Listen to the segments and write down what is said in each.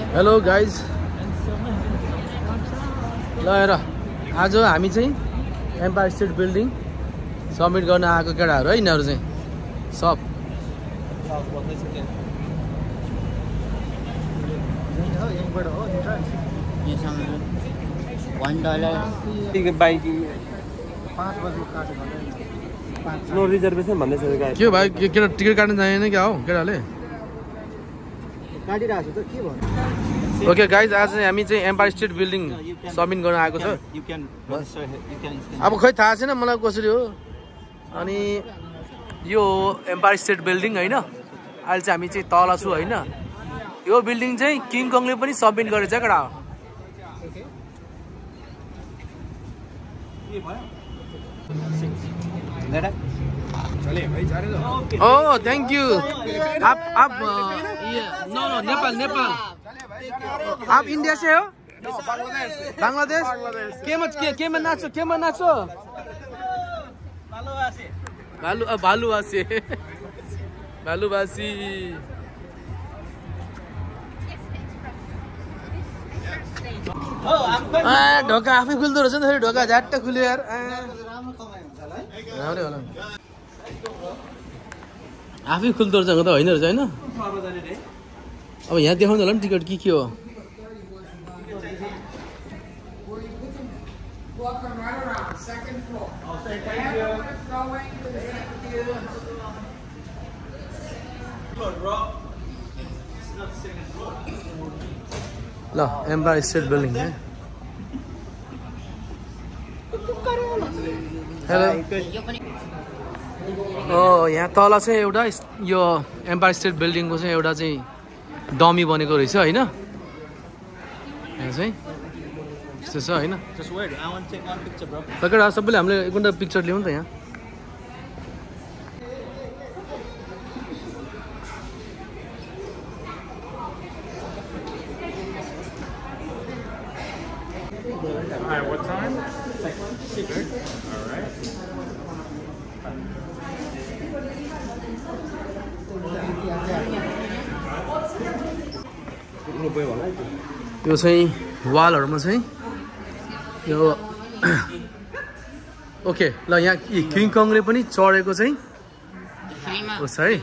Hello guys ल हेर आज हामी चाहिँ एम्पायर स्टेट बिल्डिङ सब्मिट गर्न आएको केटाहरू है यिनीहरू चाहिँ सब नो रिजर्भेसन भन्दैछ के भाइ केटा टिकट काट्न जाएन क्या हो केटाले ओके गाइज आज चाहिँ हामी चाहिँ एम्पायर स्टेट बिल्डिङ सब्मिट गर्न आएको छ अब खै थाहा छैन मलाई कसरी हो अनि यो एम्पायर स्टेट बिल्डिङ होइन अहिले चाहिँ हामी चाहिँ तल छु होइन यो बिल्डिङ चाहिँ किङ कङले पनि सब्मिट गरेछ केटा Oh, thank you. आप ये नो नेपाल नेपाल आप इंडिया से हो बांग्लादेश के में नाचो भालुवासी ढोका आफै खुल्दो रहेछ नि फेरि ढोका झ्याट्ट खुल्यो यार राम्रै होला आफै खुल्दो रहेछ त होइन रहेछ होइन अब यहाँ देखाउनु होला नि टिकट के हो ल एम्पायर स्टेट बिल्डिङ है हेलो यहाँ तल चाहिँ एउटा यो एम्पायर स्टेट बिल्डिङको चाहिँ एउटा चाहिँ डमी बनेको रहेछ होइन यहाँ चाहिँ यस्तो छ होइन केटा सबैले हामीले एक घन्टा पिक्चर ल्याउँ त यहाँ What time? 6. All right. यो चाहिँ वालहरुमा चाहिँ यो ओके ल यहाँ किङ कङले पनि चढेको चाहिँ होस् है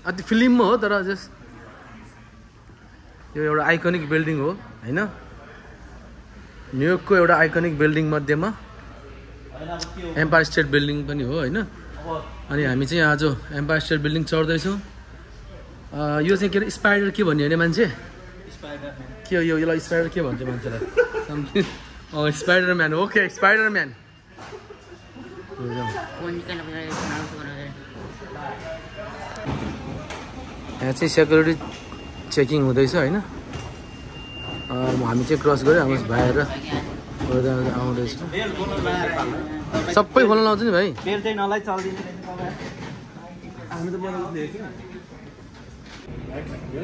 अति फिल्ममा हो तर जस्ट यो एउटा आइकनिक बिल्डिङ हो हैन न्युयोर्कको एउटा आइकनिक बिल्डिङ मध्येमा एम्पायर स्टेट बिल्डिङ पनि हो हैन अनि हामी चाहिँ आज एम्पायर स्टेट बिल्डिङ चढ्दैछौँ यो चाहिँ के अरे स्पाइडर के भन्यो भने मान्छे के हो यो यसलाई स्पाइडर के भन्छ मान्छेलाई spider man okay spider man यहाँ चाहिँ सेक्युरिटी चेकिङ हुँदैछ होइन हामी चाहिँ क्रस गऱ्यो हाम्रो भाइहरू आउँदैछ सबै खोल्न लाउँछ नि भाइ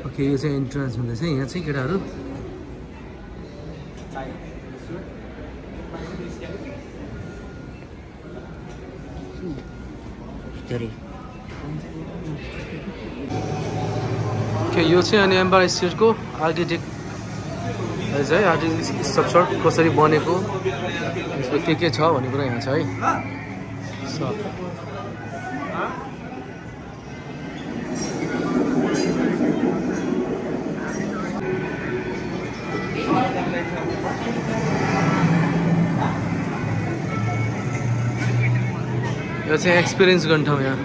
ओके यो चाहिँ इन्ट्रान्स हुँदैछ यहाँ चाहिँ केटाहरू ओके यो चाहिँ अनि एम्पायर स्टेटको आर्किटेक्ट है आर्टिफिसियल स्ट्रक्चर कसरी बनेको यसको के छ भन्ने कुरा यहाँ छ है यो चाहिँ एक्सपिरियन्स गर्ने ठाउँ यहाँ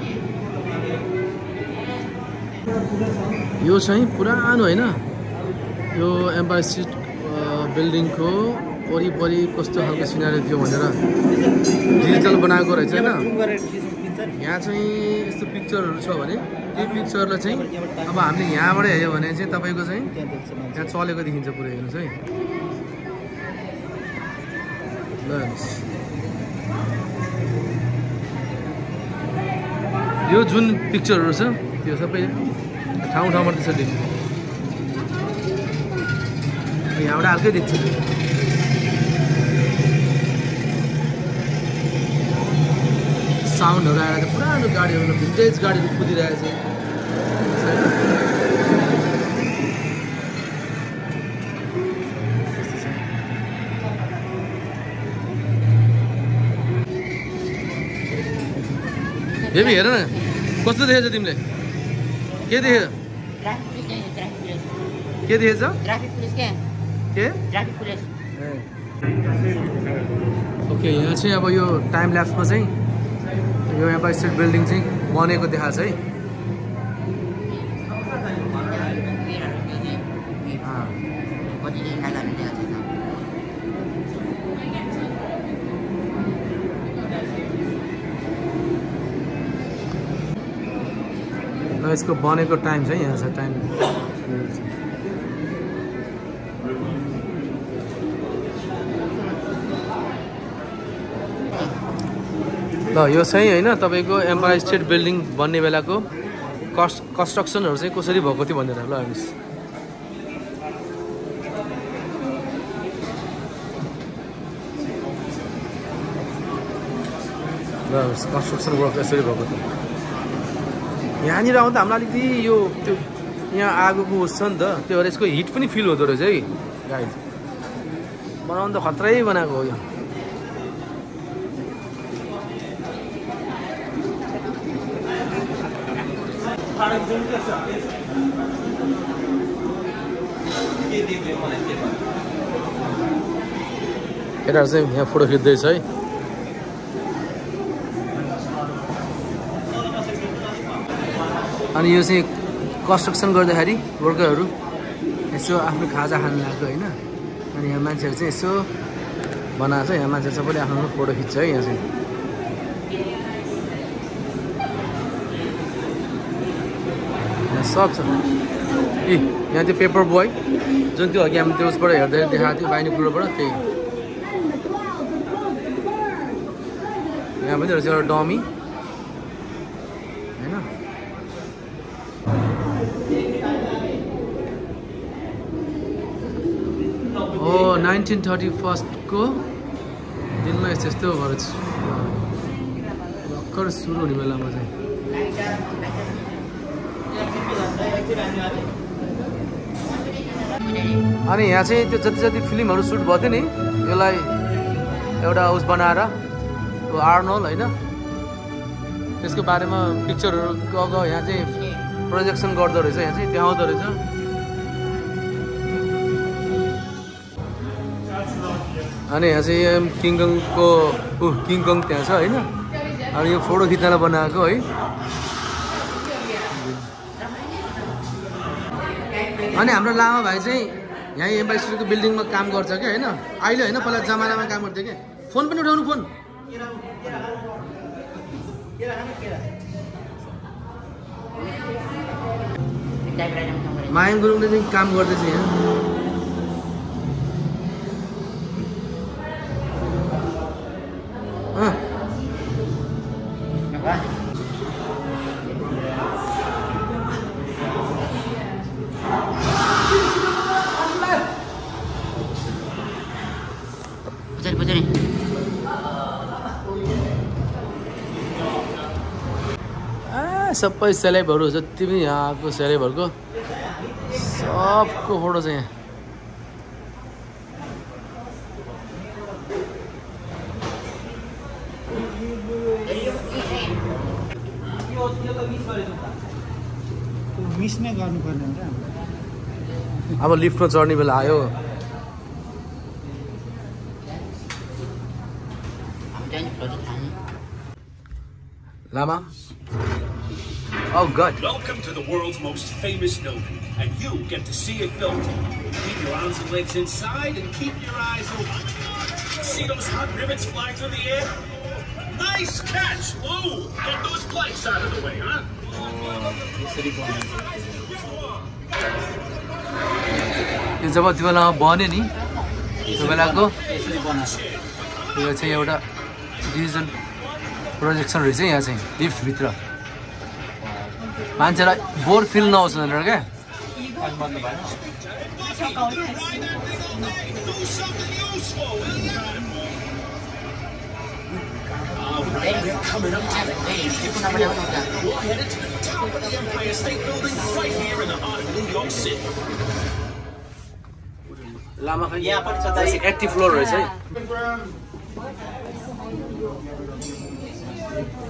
यो चाहिँ पुरानो होइन यो एम्पायर स्टेट बिल्डिङको वरिपरि कस्तो खालको सिनारी थियो भनेर डिजिटल बनाएको रहेछ होइन यहाँ चाहिँ यस्तो पिक्चरहरू छ भने त्यो पिक्चरलाई चाहिँ अब हामीले यहाँबाट हेऱ्यो भने चाहिँ तपाईँको चाहिँ यहाँ चलेको देखिन्छ पुरै हेर्नुहोस् है ल हेर्नुहोस् यो जुन पिक्चरहरू छ त्यो सबै ठाउँ ठाउँमा त्यसरी देखिन्छ यहाँबाट अर्कै देख्छ साउन्डहरू आएर पुरानो गाडीहरू भिन्टेज गाडीहरू कुदिरहेको छ बेबी हेर न कस्तो देखेछ तिमीले के देखेछ के देखेछ ट्राफिक पुलिस के ट्राफिक पुलिस ओके यहाँ चाहिँ अब यो टाइम ल्याप्समा चाहिँ यो एम्पायर स्टेट बिल्डिङ चाहिँ बनेको देखाएको छ है र यसको बनेको टाइम चाहिँ यहाँ छ टाइम ल यो चाहिँ होइन तपाईँको एम्पायर स्टेट बिल्डिङ बन्ने बेलाको कन्स्ट्रक्सनहरू चाहिँ कसरी भएको थियो भनेर ल हेर्नुहोस् ल कन्स्ट्रक्सन वर्क यसरी भएको थियो यहाँनिर आउँदा हामीलाई अलिकति यो त्यो यहाँ आगोको उस छ नि त त्यो भएर यसको हिट पनि फिल हुँदो रहेछ है गाइज बनाउनु त खत्रै बनाएको हो यो केटाहरू चाहिँ यहाँ फोटो खिच्दैछ है अनि यो चाहिँ कन्स्ट्रक्सन गर्दाखेरि वर्करहरू यसो आफ्नो खाजा खानु लाग्यो होइन अनि यहाँ मान्छेहरू चाहिँ यसो बनाएको छ यहाँ मान्छेहरू सबैले आफ्नो फोटो खिच्छ है यहाँ चाहिँ यहाँ सब छ ए यहाँ त्यो पेपर बोय जुन त्यो अघि हामी त्यो उसबाट हेर्दै देखाएको थियो बाइनोकुलरबाट त्यही यहाँ पनि रहेछ एउटा डमी होइन हो 1931 को दिनमा यस्तो भएर भर्खर सुरु हुने बेलामा चाहिँ अनि यहाँ चाहिँ त्यो जति जति फिल्महरू सुट भयो थियो नि यसलाई एउटा उस बनाएर आर्नोल होइन त्यसको बारेमा पिक्चरहरू यहाँ चाहिँ प्रोजेक्सन गर्दो रहेछ यहाँ चाहिँ देखाउँदो रहेछ अनि यहाँ चाहिँ किङकङको किङकङ त्यहाँ छ होइन अनि यो फोटो खिच्न बनाएको है अनि हाम्रो लामा भाइ चाहिँ यहाँ एम्पायर स्टेटको बिल्डिङमा काम गर्छ क्या होइन अहिले होइन पहिला जमानामा काम गर्थ्यो क्या फोन पनि उठाउनु फोन माया गुरुङले चाहिँ काम गर्दैछ यहाँ सबै सेलेबहरू जति पनि यहाँ आएको सेलेबहरूको सबको फोटो छ यहाँ मिस नै गर्नुपर्ने हुन्छ अब लिफ्टमा चढ्ने बेला आयो लामा Oh God. Welcome to the world's most famous building, and you get to see it built. Keep your arms and legs inside and keep your eyes open. See those hot rivets flying through the air? Nice catch! Whoa! Get those planks out of the way, huh? यो जब त्यो बेलामा बन्यो नि त्यो बेलाको यो चाहिँ एउटा डिजिटल प्रोजेक्सन रहेछ यहाँ चाहिँ लिफ्टभित्र मान्छेलाई बोर फिल नहोस् भनेर क्या लामा खै 80 फ्लोर रहेछ है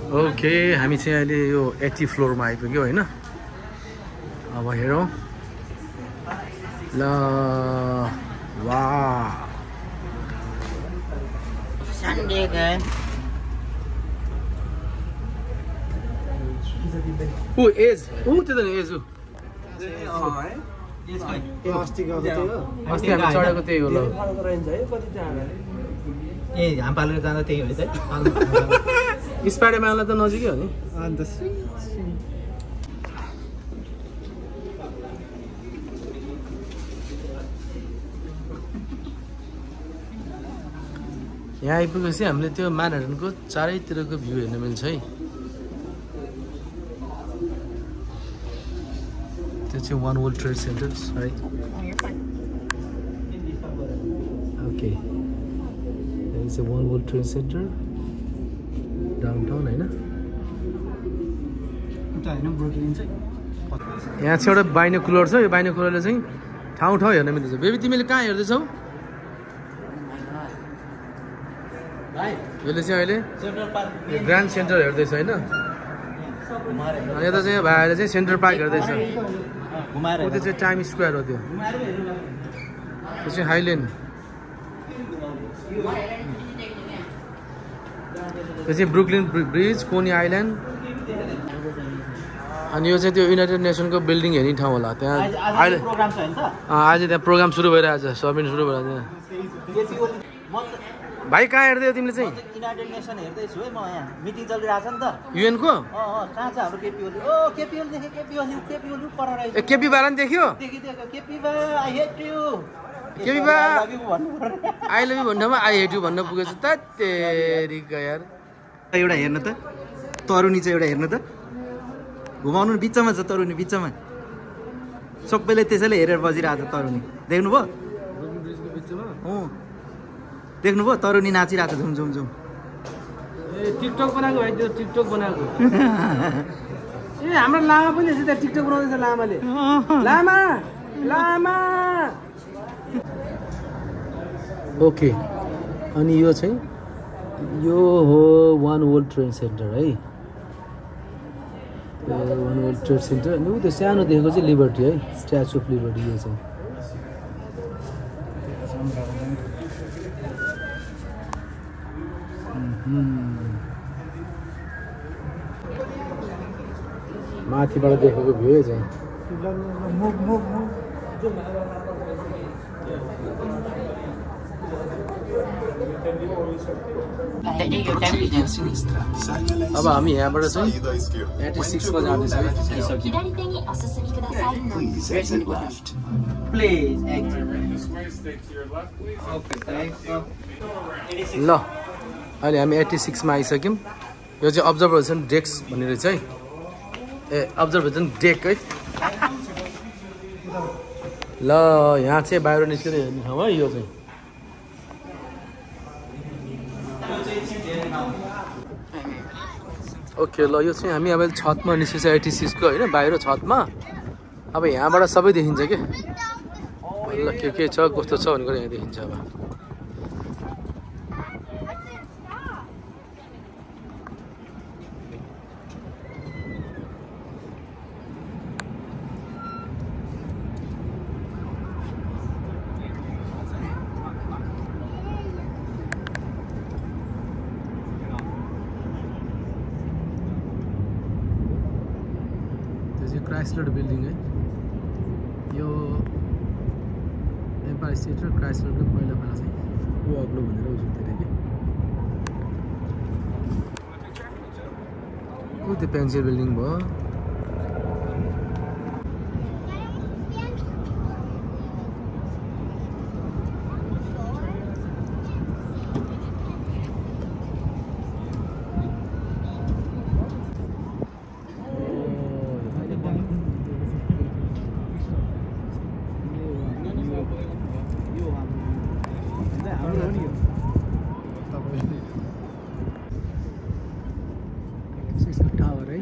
ओके हामी चाहिँ अहिले यो 80 फ्लोरमा आइपुग्यो हैन अब हेरौँ ल वाह Sunday game. ऊ एज ऊ त्यो त एज ऊ अस्ति गएको थियो अस्ति हामी चढेको त्यही हो ल ए हामी पालेर जाँदा त्यही हो है स्पाइडरम्यानलाई त नजिकै हो नि अन्त यहाँ आइपुगेपछि हामीले त्यो म्यानहट्टनको चारैतिरको भ्यू हेर्न मिल्छ है त्यो चाहिँ वान वर्ल्ड ट्रेड सेन्टर है okay it's one world trade centre downtown हैन उता हैन ब्रुकलिन चाहिँ यहाँ चाहिँ एउटा बाइनोकुलर छ यो बाइनोकुलरले चाहिँ ठाउँ ठाउँ हेर्न मिल्छ बेबी तिमीले कहाँ हेर्दैछौ यसले चाहिँ अहिले ग्रान्ड सेन्टर हेर्दैछ होइन यता चाहिँ भाइले चाहिँ सेन्टर पार्क हेर्दैछ त्यो चाहिँ टाइम स्क्वायर हो त्यो चाहिँ हाइल्यान्ड त्यो चाहिँ ब्रुकलिन ब्रिज कोनी आइल्यान्ड अनि यो चाहिँ त्यो युनाइटेड नेसनको बिल्डिङ हेर्ने ठाउँ होला त्यहाँ अहिले आज त्यहाँ प्रोग्राम सुरु भइरहेछ समिट सुरु भइरहेछ भाइ कहाँ हेर्दै हो तिमीले चाहिँ युनाइटेड नेसन हेर्दैछु है म यहाँ मिटिङ चलिरहेछ नि त युएन को कहाँ छ हाम्रो केपी ओली ओ केपी ओली देखे केपी ओली पर रहेछ ए केपी बाला नि देख्यो देखिदियो केपी बा आई हेट यु केपी बा आई लभ यु भन्नमा आई हेट यु भन्न पुगेछ त तेरीका यार एउटा हेर्न त तरुनी चाहिँ एउटा हेर्न त घुमाउनु बिचमा छ तरुनी बिचमा सबैले त्यसैले हेरेर बजिरहेको छ तरुनी देख्नुभयो देख्नुभयो तरुनी नाचिरहेको छ झुम झुम झुम ए टिकटक बनाएको भाइ त्यो टिकटक बनाएको ए हाम्रो लामा पनि यसो त्यहाँ टिकटक बनाउँदैछ लामाले लामा लामा ओके अनि यो चाहिँ यो हो वान वर्ल्ड ट्रेड सेन्टर है वान वर्ल्ड ट्रेड सेन्टर अनि त्यो सानो देखेको चाहिँ लिबर्टी है स्ट्याचु अफ लिबर्टी यो चाहिँ माथिबाट देखेको भ्यू चाहिँ अब हामी यहाँबाट चाहिँ 86 मा जाँदैछौँ ल अहिले हामी 86 मा आइसक्यौँ यो चाहिँ अब्जर्भेसन डेस्क भन्ने रहेछ है ए अब्जर्भेसन डेक है ल यहाँ चाहिँ बाहिर निस्केर हेर्ने ठाउँ है यो चाहिँ ओके ल यो चाहिँ हामी अब छतमा निस्केछ 86 को होइन बाहिर छतमा अब यहाँबाट सबै देखिन्छ के ल के छ कस्तो छ भनेर यहाँ देखिन्छ अब क्राइस्लर बिल्डिङ है यो एम्पायर स्टेट र क्राइस्लरको पहिला पहिला चाहिँ यो अग्लो भनेर उजुन्थ्यो अरे कि त्यो पेन्सिल बिल्डिङ भयो टावर है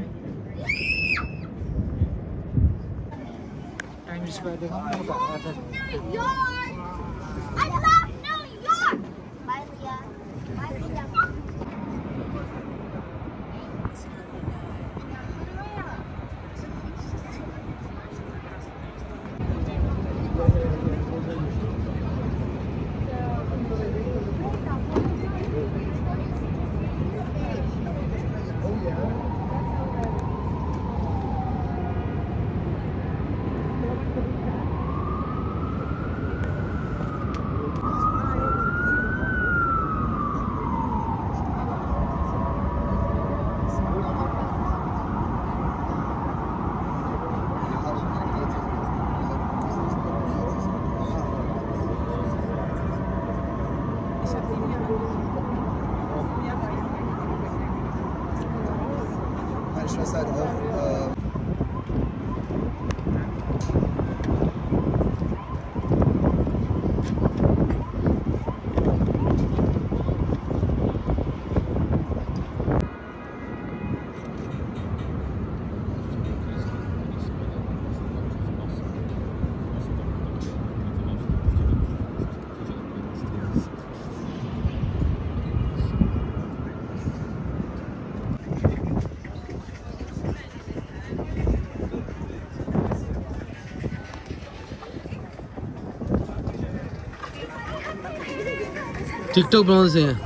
टिकटक बनाउँदैछ यहाँ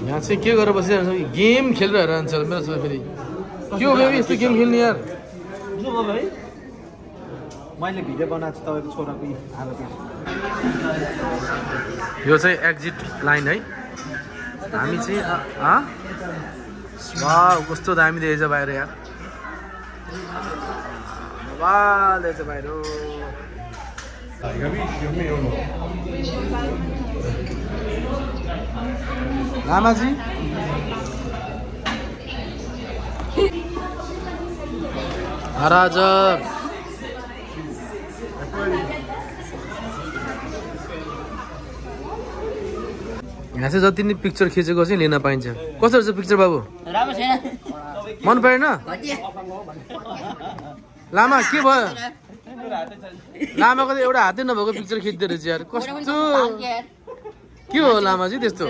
यहाँ चाहिँ के गरेर बसिरहेको छ गेम खेलिरहेर रहन्छ मेरो छोरा फेरि के हो बेबी यस्तो गेम खेल्ने यार मैले भिडियो बनाएको छु तपाईँको छोराको हालत यो चाहिँ एक्जिट लाइन है हामी चाहिँ वाह कस्तो दामी देखेछ बाहिर यार वाह देखेछ बाहिर लामाजी अराजक यहाँ चाहिँ जति नै पिक्चर खिचेको चाहिँ लिन पाइन्छ कस्तो रहेछ पिक्चर बाबु राम्रो छैन मन परेन लामा के भयो लामाको त एउटा हातै नभएको पिक्चर खिच्दो रहेछ यार कस्तो के हो लामाजी त्यस्तो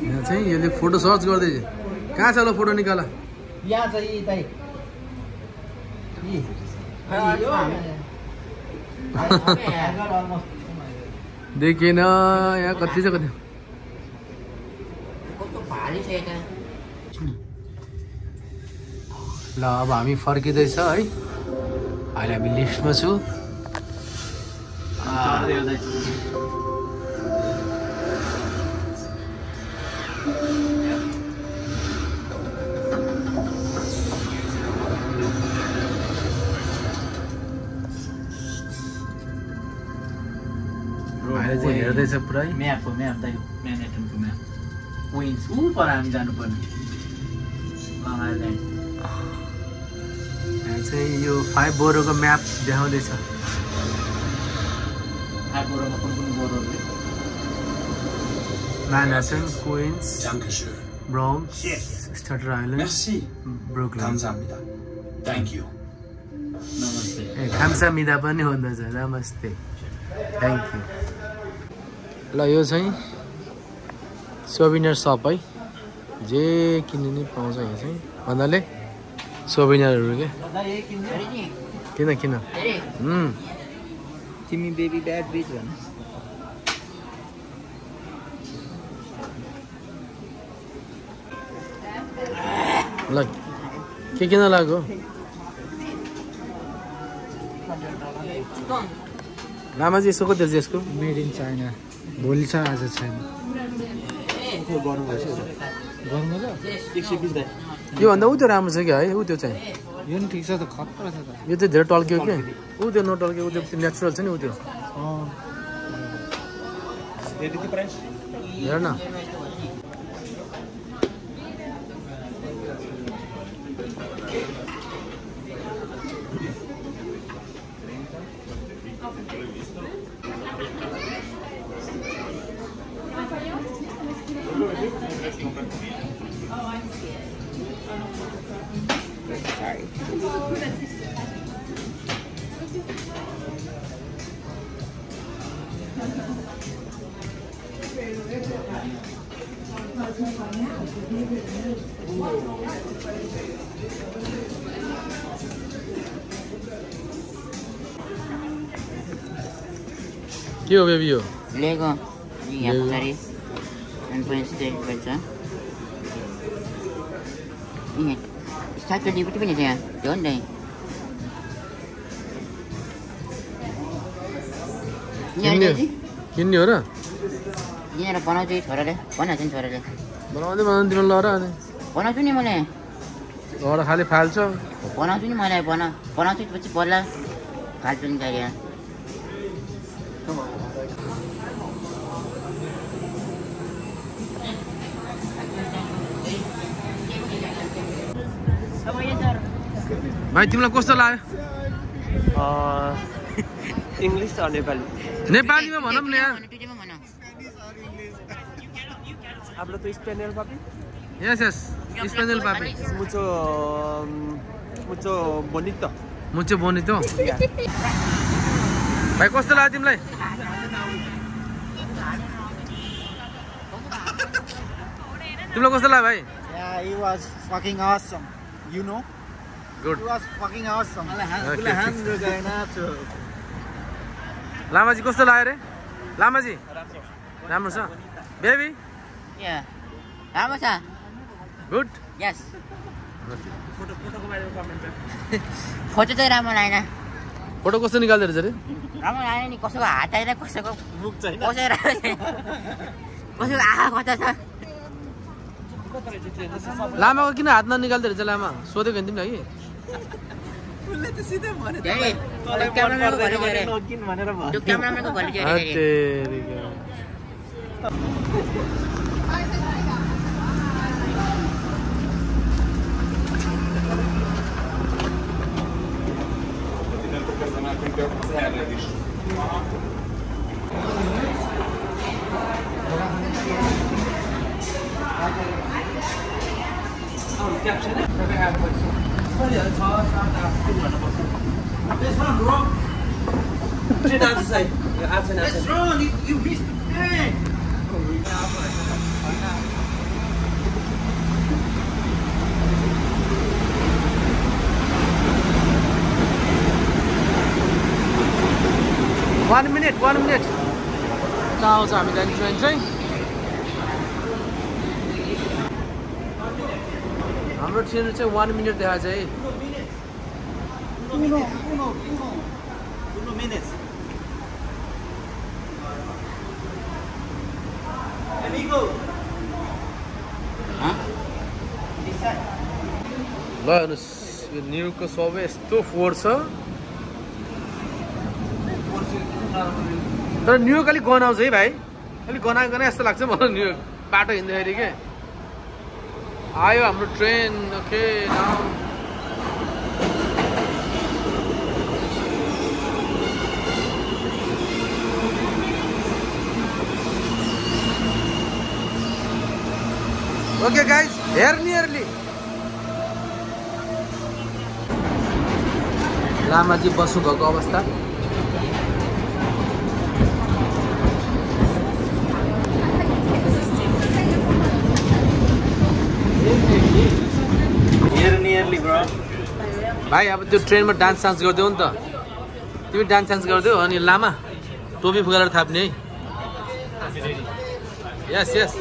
यहाँ चाहिँ यसले फोटो सर्च गर्दैछ कहाँ छ ल फोटो निकाल यहाँ चाहिँ देखेन यहाँ कति छ कति ल अब हामी फर्किँदैछ है अहिले हामी लिफ्टमा छु अहिले चाहिँ हेर्दैछ पुरै म्याप हो म्याप दाइ म्यानहट्टनको म्याप क्विन्स पर हामी जानुपर्ने यहाँ चाहिँ यो 5 बोरोको म्याप देखाउँदैछ Manhattan, Queens, Bronx, Staten Island, Brooklyn. 감사합니다. Thank you. ए 감사합니다 पनि हुँदैछ नमस्ते थ्याङ्क यू ल यो चाहिँ सोभिनियर सप है जे किन्नु नि पाउँछ यहाँ चाहिँ भन्नाले सोभिनियरहरू के किन किन तिमी बेबी ब्याड बिच भन ल के किन लाग्यो लामाजी यसो कति रहेछ यसको मेड इन चाइना भोलि छ आज छैन योभन्दा ऊ त्यो राम्रो छ क्या है ऊ त्यो चाहिँ यो नि ठिक छ त खतरा छ त यो चाहिँ धेरै टल्क्यो क्या ऊ त्यो नटल्क्यो ऊ त्यो नेचुरल छ नि ऊ त्यो हेर न के हो बेबी यो लेगो यहाँ पछाडि एन्ड स्टेट भन्छ यहाँ स्टार्टर डिपुटी पनि छ यहाँ त्यो हो नि किन्ने हो र यहाँनिर बनाउँछु छोराले बनाएको छ नि छोराले बनाउँदै बनाउनु तिमीलाई लर अनि बनाउँछु नि मैले घर खालि फाल्छ बनाउँछु नि मैले बनाउँछु पछि पर्ला फाल्छु नि गाडी भाइ तिमीलाई कस्तो लाग्यो? इङ्ग्लिस र नेपाली नेपालीमा भनौँ न यार। Hablo tu español, papi? Yes, yes. Español, papi. Mucho bonito. Mucho bonito. भाइ कस्तो लाग्यो तिमीलाई? तिमीलाई कस्तो लाग्यो भाइ? Yeah, he was fucking awesome. You know? Good. He was fucking awesome. लामाजी कस्तो लाग्यो रे? लामाजी राम्रो छ? बेबी? Yeah. राम्रो छ? Good. Yes. फोटो चाहिँ राम्रो लागेन। फोटो कस्तो निकाल्दै रहेछ रे? राम्रो लागेन नि, कसैको हात आएर कसैको मुख छैन। कसैको आँखा कता छ? लामाको किन हात ननिकाल्दै रहेछ लामा? सोधेको नि तिमीलाई कि? क्यामेराम्यानको भोलि One minute. कहाँ आउँछ हामी जाने ट्रेन चाहिँ? हाम्रो ट्रेन चाहिँ 1 minute देखाएको छ है। Uno minutes. Amigo. ल हेर्नुहोस् यो न्युयोर्कको सबै यस्तो फोहोर छ। तर न्युयोर्क अलिक गनाउँछ है भाइ, अलिक गनाएको जस्तो लाग्छ मलाई न्युयोर्क बाटो हिँड्दाखेरि के। आयो हाम्रो train. Okay now okay guys, here nearly Lama ji बस्नु भएको अवस्था। Nearly, bro. भाइ अब त्यो ट्रेनमा डान्स सान्स गरिदेऊ नि त। तिमी डान्स सान्स गरिदेऊ अनि लामा टोपी फुकाएर थाप्ने है। यस यस